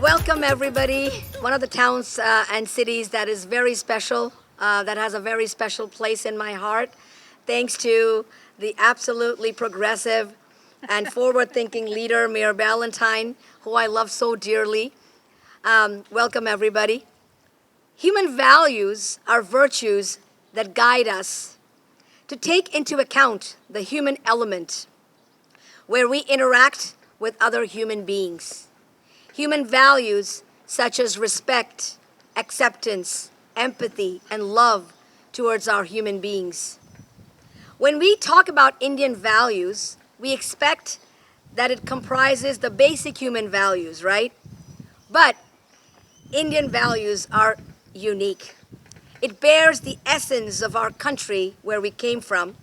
welcome everybody. One of the towns and cities that is very special, that has a very special place in my heart, thanks to the absolutely progressive and forward-thinking leader, Mayor Ballantyne, who I love so dearly. Welcome everybody. Human values are virtues that guide us to take into account the human element where we interact with other human beings. Human values such as respect, acceptance, empathy, and love towards our human beings. When we talk about Indian values, we expect that it comprises the basic human values, right? But Indian values are unique. It bears the essence of our country where we came from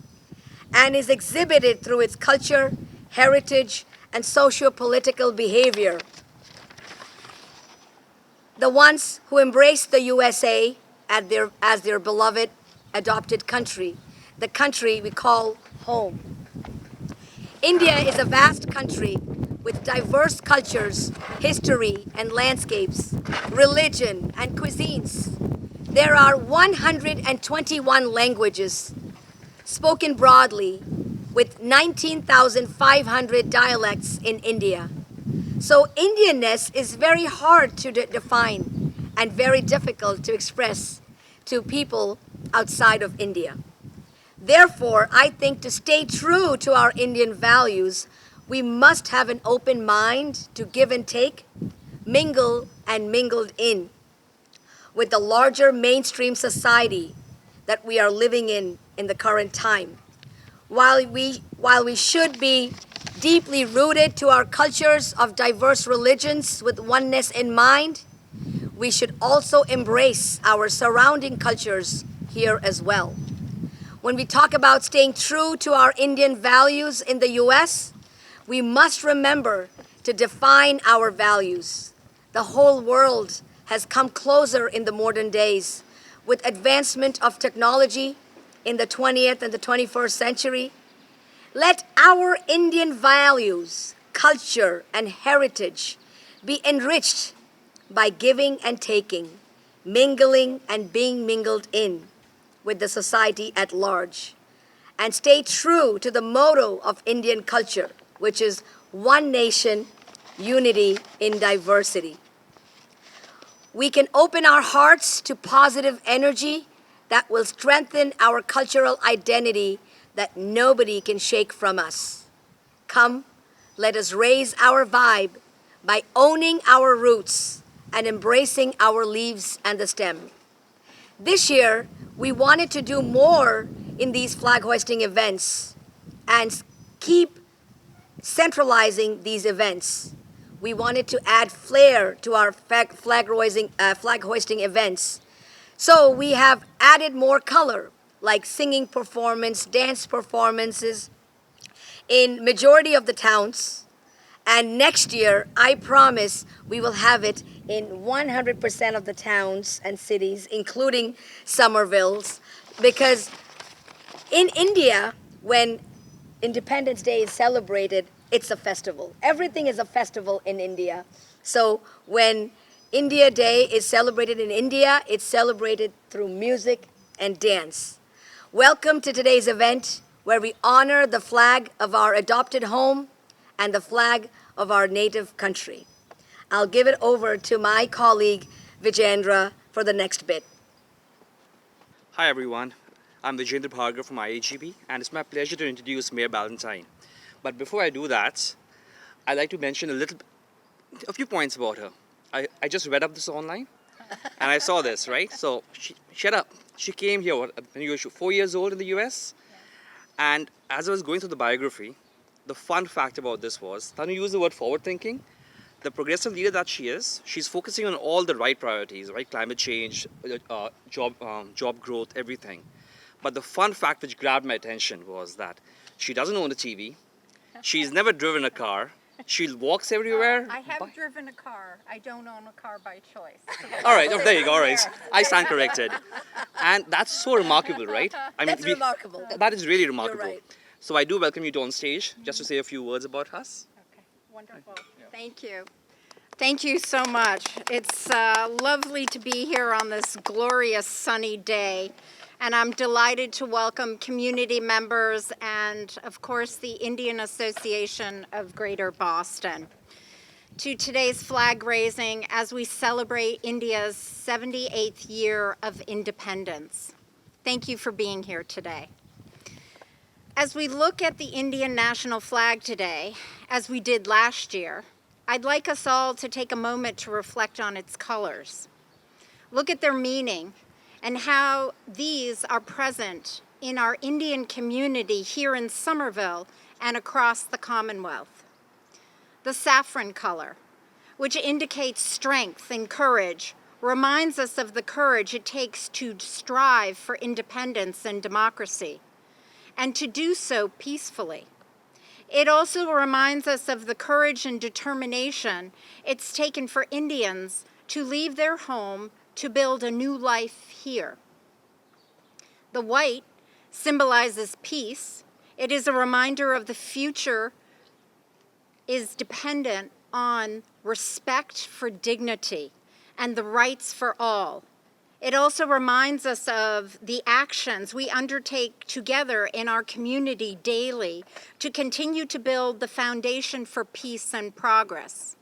and is exhibited through its culture, heritage, and socio-political behavior. The ones who embrace the USA as their beloved adopted country, the country we call home. India is a vast country with diverse cultures, history and landscapes, religion and cuisines. There are 121 languages spoken broadly with 19,500 dialects in India. So Indianness is very hard to define and very difficult to express to people outside of India. Therefore, I think to stay true to our Indian values, we must have an open mind to give and take, mingle and mingled in with the larger mainstream society that we are living in the current time. While we should be deeply rooted to our cultures of diverse religions with oneness in mind, we should also embrace our surrounding cultures here as well. When we talk about staying true to our Indian values in the US, we must remember to define our values. The whole world has come closer in the modern days with advancement of technology in the 20th and the 21st century. Let our Indian values, culture, and heritage be enriched by giving and taking, mingling and being mingled in with the society at large, and stay true to the motto of Indian culture, which is one nation, unity in diversity. We can open our hearts to positive energy that will strengthen our cultural identity that nobody can shake from us. Come, let us raise our vibe by owning our roots and embracing our leaves and the stem. This year, we wanted to do more in these flag hoisting events and keep centralizing these events. We wanted to add flair to our flag hoisting events. So we have added more color, like singing performance, dance performances in majority of the towns. And next year, I promise we will have it in 100% of the towns and cities, including Somerville's, because in India, when Independence Day is celebrated, it's a festival. Everything is a festival in India. So when India Day is celebrated in India, it's celebrated through music and dance. Welcome to today's event where we honor the flag of our adopted home and the flag of our native country. I'll give it over to my colleague Vijendra for the next bit. Hi everyone, I'm Vijendra Bhargav from IAGB and it's my pleasure to introduce Mayor Ballantyne. But before I do that, I'd like to mention a few points about her. I just read up this online and I saw this, right? So she came here when you were 4 years old in the US. And as I was going through the biography, the fun fact about this was, Tanu used the word forward thinking. The progressive leader that she is, she's focusing on all the right priorities, right? Climate change, job growth, everything. But the fun fact which grabbed my attention was that she doesn't own a TV. She's never driven a car. She walks everywhere. I have driven a car. I don't own a car by choice. All right, oh, there you go. All right, I stand corrected. And that's so remarkable, right? I mean, That's remarkable. That is really remarkable. You're right. So I do welcome you to on stage, just to say a few words about us. Okay, wonderful. Thank you. Thank you so much. It's lovely to be here on this glorious sunny day, and I'm delighted to welcome community members and, of course, the Indian Association of Greater Boston to today's flag raising as we celebrate India's 78th year of independence. Thank you for being here today. As we look at the Indian national flag today, as we did last year, I'd like us all to take a moment to reflect on its colors. Look at their meaning and how these are present in our Indian community here in Somerville and across the Commonwealth. The saffron color, which indicates strength and courage, reminds us of the courage it takes to strive for independence and democracy, and to do so peacefully. It also reminds us of the courage and determination it's taken for Indians to leave their home to build a new life here. The white symbolizes peace. It is a reminder of the future is dependent on respect for dignity and the rights for all. It also reminds us of the actions we undertake together in our community daily to continue to build the foundation for peace and progress.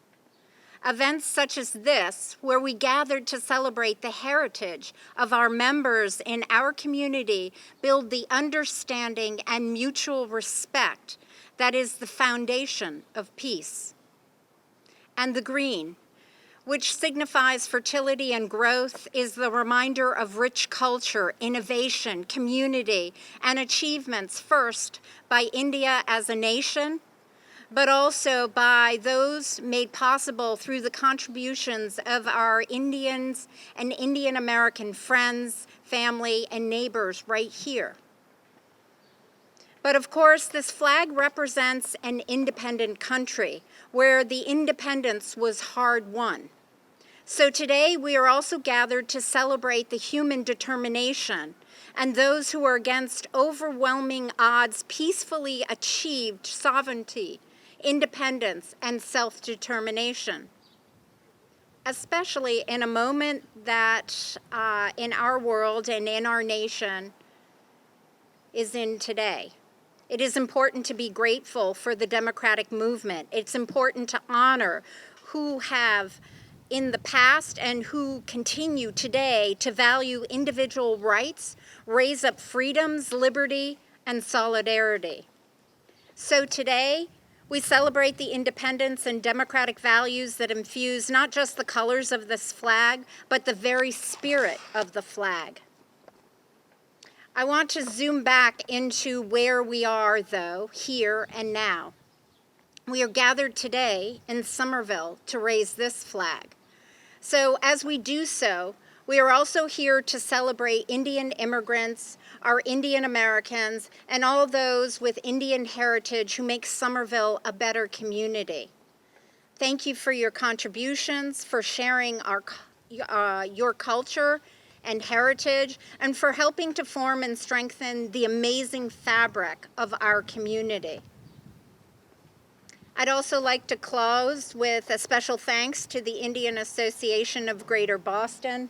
Events such as this, where we gathered to celebrate the heritage of our members in our community, build the understanding and mutual respect that is the foundation of peace. And the green, which signifies fertility and growth, is the reminder of rich culture, innovation, community, and achievements first by India as a nation, but also by those made possible through the contributions of our Indians and Indian American friends, family, and neighbors right here. But of course, this flag represents an independent country where the independence was hard won. So today we are also gathered to celebrate the human determination and those who are against overwhelming odds peacefully achieved sovereignty, independence, and self-determination. Especially in a moment that in our world and in our nation is in today. It is important to be grateful for the democratic movement. It's important to honor who have in the past and who continue today to value individual rights, raise up freedoms, liberty, and solidarity. So today, we celebrate the independence and democratic values that infuse not just the colors of this flag, but the very spirit of the flag. I want to zoom back into where we are, though, here and now. We are gathered today in Somerville to raise this flag. So as we do so, we are also here to celebrate Indian immigrants, our Indian Americans, and all those with Indian heritage who make Somerville a better community. Thank you for your contributions, for sharing your culture and heritage, and for helping to form and strengthen the amazing fabric of our community. I'd also like to close with a special thanks to the Indian Association of Greater Boston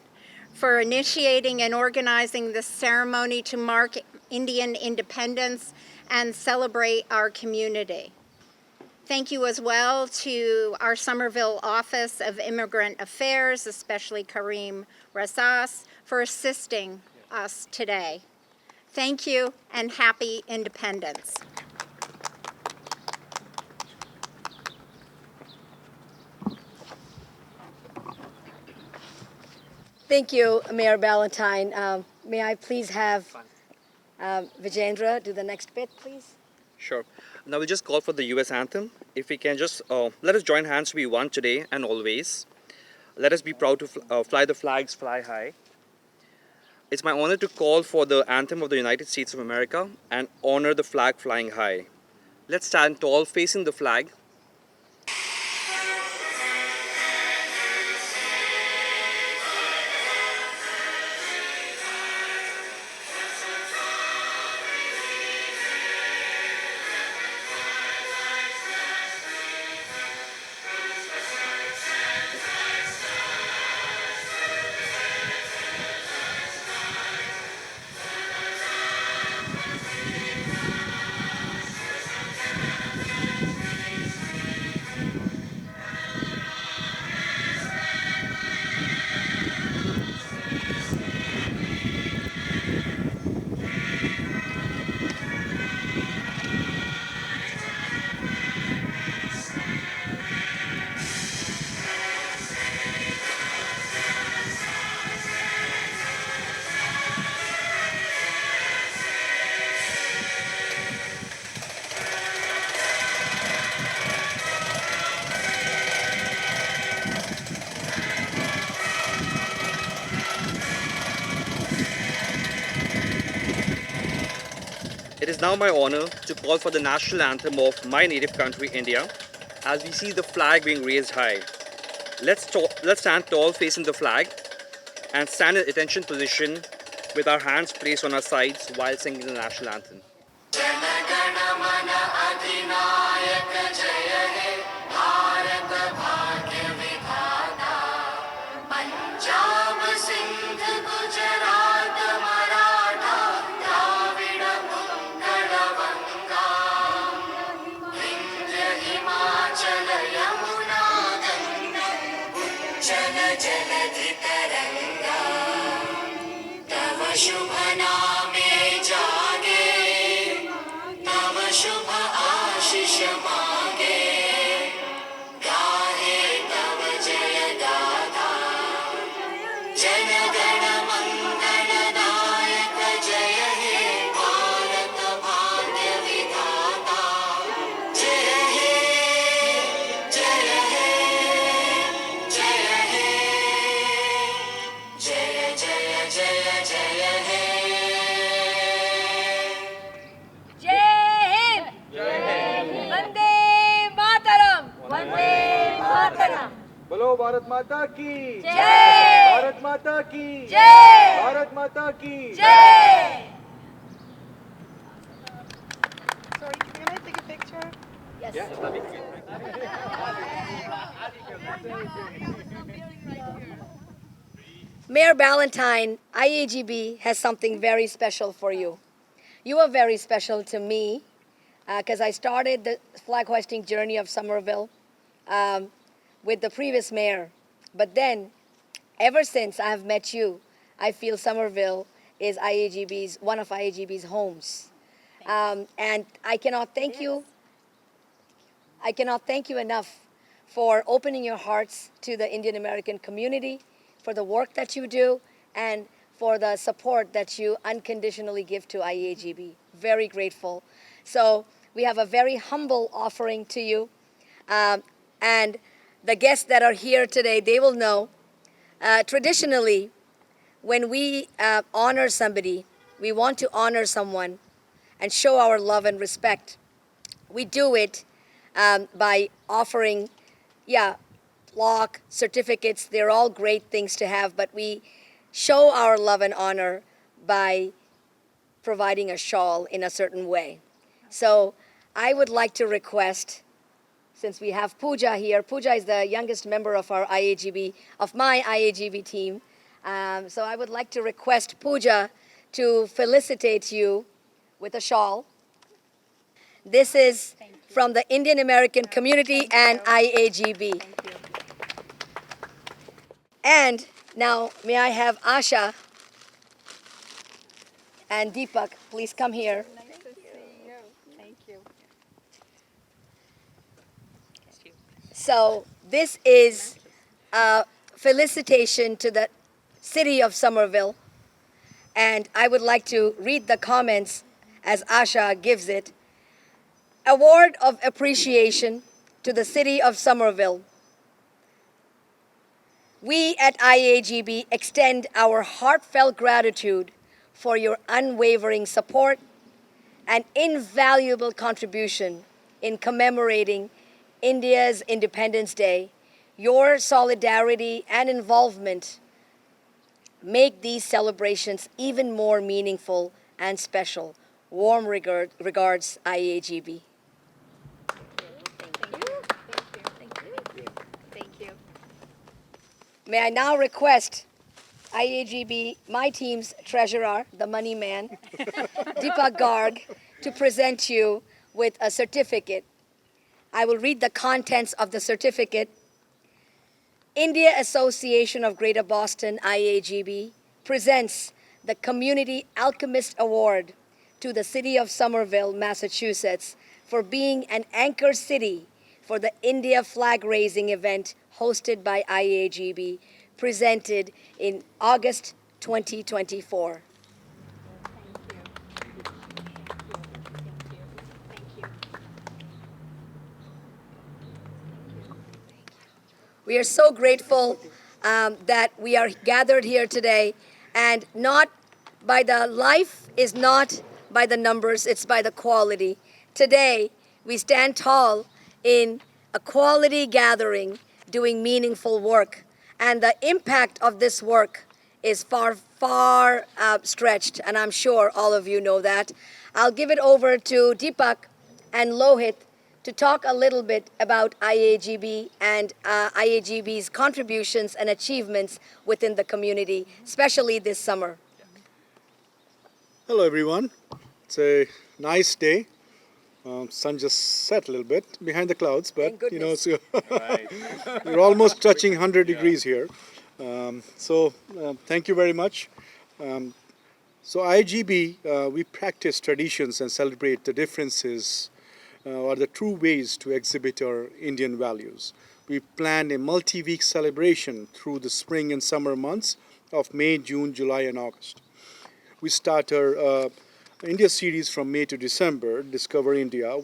for initiating and organizing this ceremony to mark Indian independence and celebrate our community. Thank you as well to our Somerville Office of Immigrant Affairs, especially Kareem Razas, for assisting us today. Thank you and happy independence. Thank you, Mayor Ballantyne. May I please have Vijendra do the next bit, please? Sure. Now we'll just call for the US anthem. If we can just let us join hands to be one today and always. Let us be proud to fly the flags fly high. It's my honor to call for the anthem of the United States of America and honor the flag flying high. Let's stand tall facing the flag. is now my honor to call for the national anthem of my native country, India, as we see the flag being raised high. Let's stand tall facing the flag and stand in attention position with our hands placed on our sides while singing the national anthem. शुभ नामे जागे तव शुभ आशीष मागे गाहे तव जय गाथा जन गण मंगल नायक जय हे भारत भाग्य विधाता जय हे जय हे जय हे जय जय जय जय हे जय हिंद वंदे मातरम वंदे मातरम बोलो भारत माता की जय भारत माता की जय भारत माता की जय Sorry, can I take a picture? Mayor Ballantyne, IAGB has something very special for you. You are very special to me because I started the flag hoisting journey of Somerville with the previous mayor. But then, ever since I have met you, I feel Somerville is one of IAGB's homes. And I cannot thank you. I cannot thank you enough for opening your hearts to the Indian American community, for the work that you do, and for the support that you unconditionally give to IAGB. Very grateful. So we have a very humble offering to you. And the guests that are here today, they will know, traditionally, when we honor somebody, we want to honor someone and show our love and respect. We do it by offering, plaque, certificates. They're all great things to have, but we show our love and honor by providing a shawl in a certain way. So I would like to request, since we have Pooja here, Pooja is the youngest member of our IAGB, of my IAGB team. So I would like to request Pooja to felicitate you with a shawl. This is from the Indian American community and IAGB. And now, may I have Asha and Deepak, please come here. Nice to see you. Thank you. So this is a felicitation to the city of Somerville. And I would like to read the comments as Asha gives it. Award of appreciation to the city of Somerville. We at IAGB extend our heartfelt gratitude for your unwavering support and invaluable contribution in commemorating India's Independence Day. Your solidarity and involvement make these celebrations even more meaningful and special. Warm regards, IAGB. Thank you. May I now request IAGB, my team's treasurer, the money man, Deepak Garg, to present you with a certificate. I will read the contents of the certificate. India Association of Greater Boston, IAGB, presents the Community Alchemist Award to the city of Somerville, Massachusetts, for being an anchor city for the India flag raising event hosted by IAGB, presented in August 2024. We are so grateful that we are gathered here today, and not by the life is not by the numbers, it's by the quality. Today, we stand tall in a quality gathering doing meaningful work. And the impact of this work is far, far stretched, and I'm sure all of you know that. I'll give it over to Deepak and Lohit to talk a little bit about IAGB and IAGB's contributions and achievements within the community, especially this summer. Hello everyone. It's a nice day. Sun just set a little bit behind the clouds, but Thank you know, goodness. so we're almost touching 100 degrees here. Thank you very much. So IGB, we practice traditions and celebrate the differences or the true ways to exhibit our Indian values. We planned a multi-week celebration through the spring and summer months of May, June, July, and August. We start our India series from May to December, Discover India.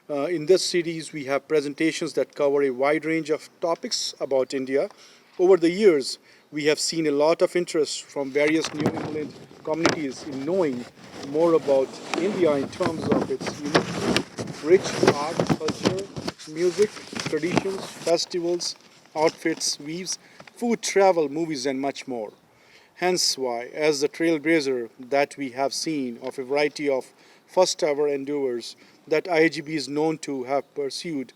In this series, we have presentations that cover a wide range of topics about India. Over the years, we have seen a lot of interest from various New England communities in knowing more about India in terms of its unique, rich art, culture, music, traditions, festivals, outfits, weaves, food, travel, movies, and much more. Hence why, as the trailblazer that we have seen of a variety of first-ever endeavors that IAGB is known to have pursued,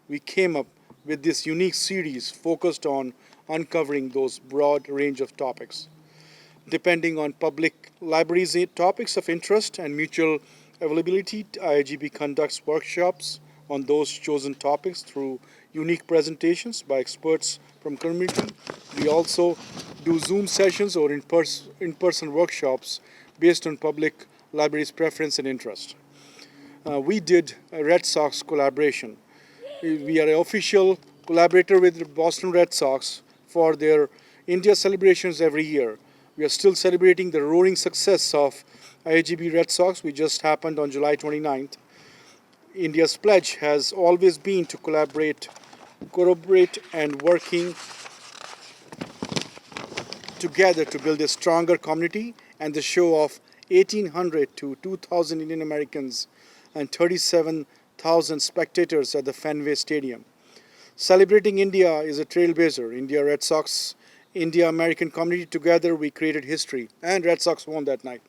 we came up with this unique series focused on uncovering those broad range of topics. Depending on public libraries' topics of interest and mutual availability, IAGB conducts workshops on those chosen topics through unique presentations by experts from community. We also do Zoom sessions or in-person workshops based on public libraries' preference and interest. We did a Red Sox collaboration. We are an official collaborator with the Boston Red Sox for their India celebrations every year. We are still celebrating the roaring success of IAGB Red Sox, which just happened on July 29th. India's pledge has always been to collaborate and working together to build a stronger community, and the show of 1,800 to 2,000 Indian Americans and 37,000 spectators at the Fenway Stadium. Celebrating India is a trailblazer. India Red Sox, India American community together, we created history, and Red Sox won that night.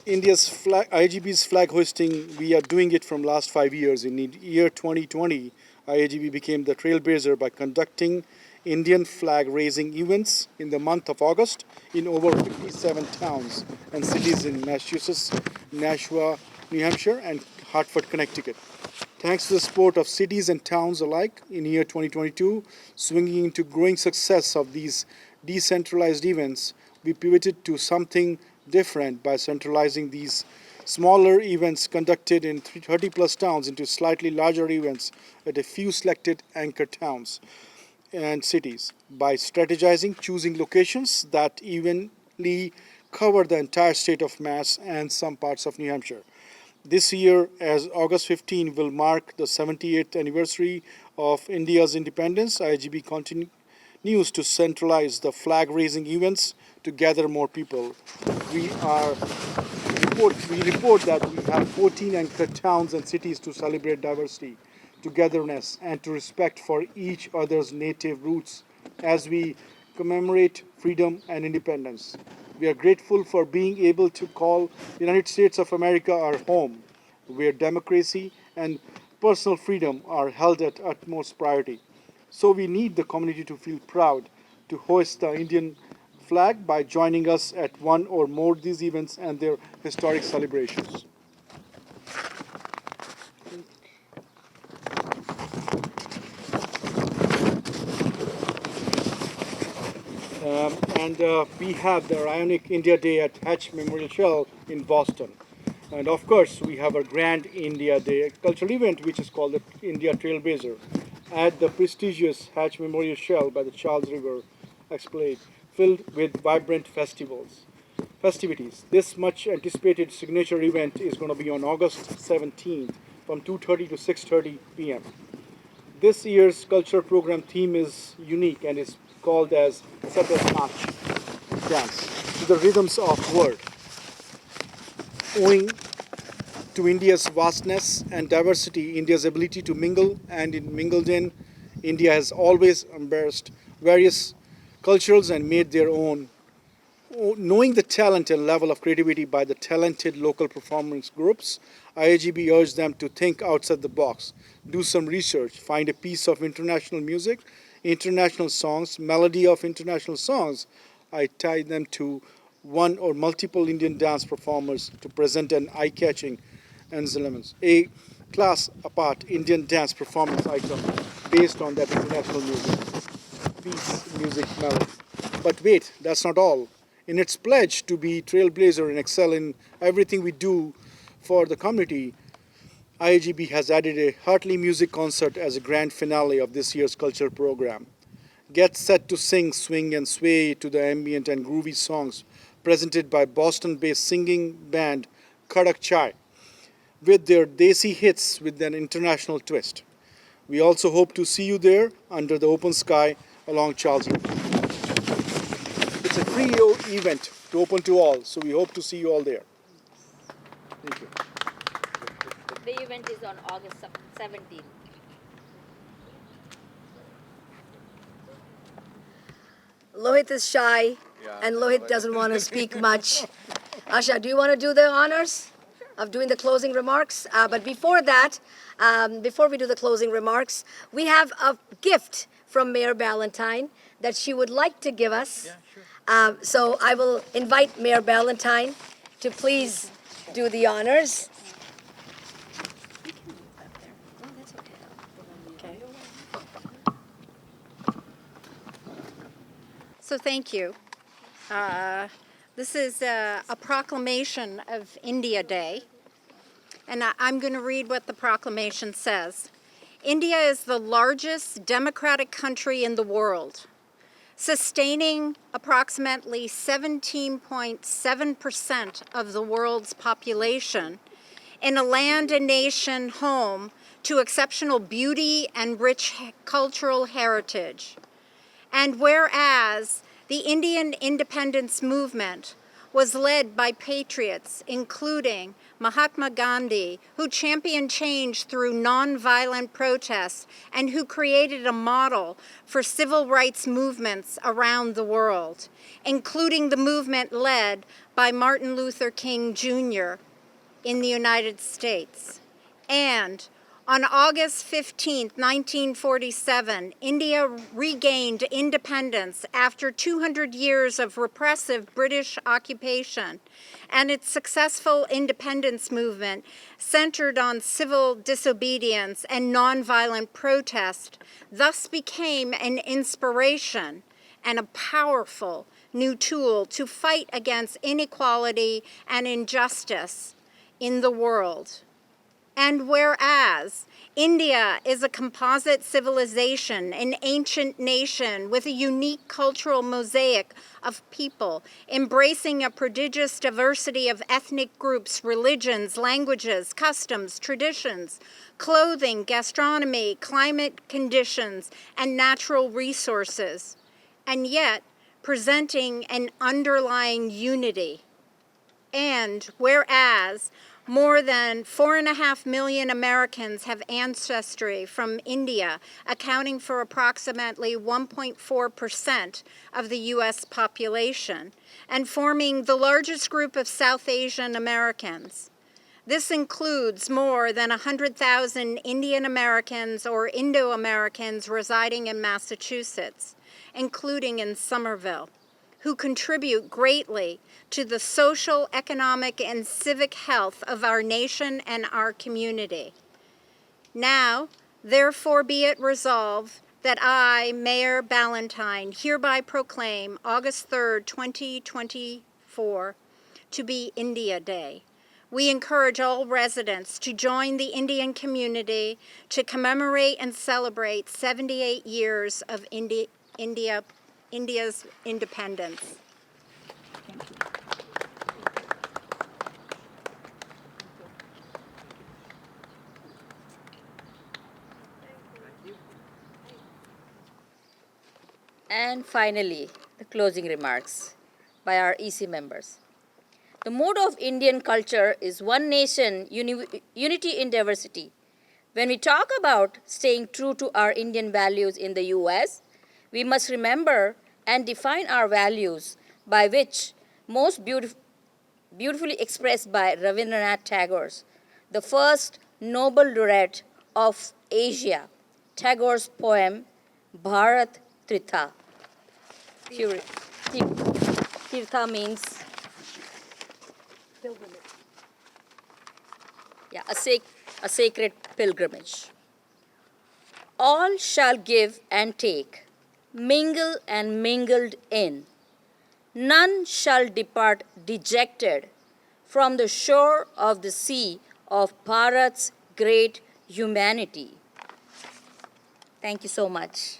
IAGB's flag hoisting, we are doing it from last 5 years. In the year 2020, IAGB became the trailblazer by conducting Indian flag raising events in the month of August in over 57 towns and cities in Massachusetts, Nashua, New Hampshire, and Hartford, Connecticut. Thanks to the support of cities and towns alike, in year 2022, swinging into growing success of these decentralized events, we pivoted to something different by centralizing these smaller events conducted in 30 plus towns into slightly larger events at a few selected anchor towns and cities. By strategizing, choosing locations that evenly cover the entire state of Mass and some parts of New Hampshire. This year, as August 15 will mark the 78th anniversary of India's independence, IAGB continues to centralize the flag-raising events to gather more people. We report that we have 14 anchor towns and cities to celebrate diversity, togetherness, and to respect for each other's native roots as we commemorate freedom and independence. We are grateful for being able to call the United States of America our home, where democracy and personal freedom are held at utmost priority. So we need the community to feel proud to hoist the Indian flag by joining us at one or more of these events and their historic celebrations. We have the Ionic India Day at Hatch Memorial Shell in Boston. And of course, we have a Grand India Day cultural event, which is called the India Trailblazer, at the prestigious Hatch Memorial Shell by the Charles River Esplanade, filled with vibrant festivities. This much anticipated signature event is going to be on August 17th from 2:30 to 6:30 p.m. This year's culture program theme is unique and is called as Satyasnach dance. to the rhythms of world. Owing to India's vastness and diversity, India's ability to mingle and mingled in, India has always embraced various cultures and made their own. Knowing the talent and level of creativity by the talented local performance groups, IAGB urged them to think outside the box, do some research, find a piece of international music, international songs, melody of international songs. I tied them to one or multiple Indian dance performers to present an eye-catching ensembles, a class apart Indian dance performance item based on that international music, piece, music, melody. But wait, that's not all. In its pledge to be trailblazer and excel in everything we do for the community, IAGB has added a Heartly music concert as a grand finale of this year's cultural program. Get set to sing, swing, and sway to the ambient and groovy songs presented by Boston-based singing band Kadak Chai with their Desi hits with an international twist. We also hope to see you there under the open sky along Charles River. It's a free event to open to all, so we hope to see you all there. Thank you. The event is on August 17th. Lohit is shy, and Lohit doesn't want to speak much. Asha, do you want to do the honors of doing the closing remarks? But before that, before we do the closing remarks, we have a gift from Mayor Ballantyne that she would like to give us. Yeah, sure. So I will invite Mayor Ballantyne to please do the honors. So thank you. This is a proclamation of India Day, and I'm going to read what the proclamation says. India is the largest democratic country in the world, sustaining approximately 17.7% of the world's population in a land and nation home to exceptional beauty and rich cultural heritage. And whereas the Indian independence movement was led by patriots, including Mahatma Gandhi, who championed change through nonviolent protests and who created a model for civil rights movements around the world, including the movement led by Martin Luther King Jr. in the United States. And on August 15, 1947, India regained independence after 200 years of repressive British occupation, and its successful independence movement centered on civil disobedience and nonviolent protest thus became an inspiration and a powerful new tool to fight against inequality and injustice in the world. And whereas India is a composite civilization, an ancient nation with a unique cultural mosaic of people, embracing a prodigious diversity of ethnic groups, religions, languages, customs, traditions, clothing, gastronomy, climate conditions, and natural resources, and yet presenting an underlying unity. And whereas more than 4.5 million Americans have ancestry from India, accounting for approximately 1.4% of the U.S. population, and forming the largest group of South Asian Americans. This includes more than 100,000 Indian Americans or Indo-Americans residing in Massachusetts, including in Somerville, who contribute greatly to the social, economic, and civic health of our nation and our community. Now, therefore be it resolved that I, Mayor Ballantyne, hereby proclaim August 3rd, 2024 to be India Day. We encourage all residents to join the Indian community to commemorate and celebrate 78 years of India's independence. And finally, the closing remarks by our EC members. The motto of Indian culture is one nation, unity in diversity. When we talk about staying true to our Indian values in the US, we must remember and define our values by which most beautifully expressed by Rabindranath Tagore, the first noble laureate of Asia. Tagore's poem, Bharat Tirtha. Tirtha means a sacred pilgrimage. All shall give and take, mingle and mingled in. None shall depart dejected from the shore of the sea of Bharat's great humanity. Thank you so much.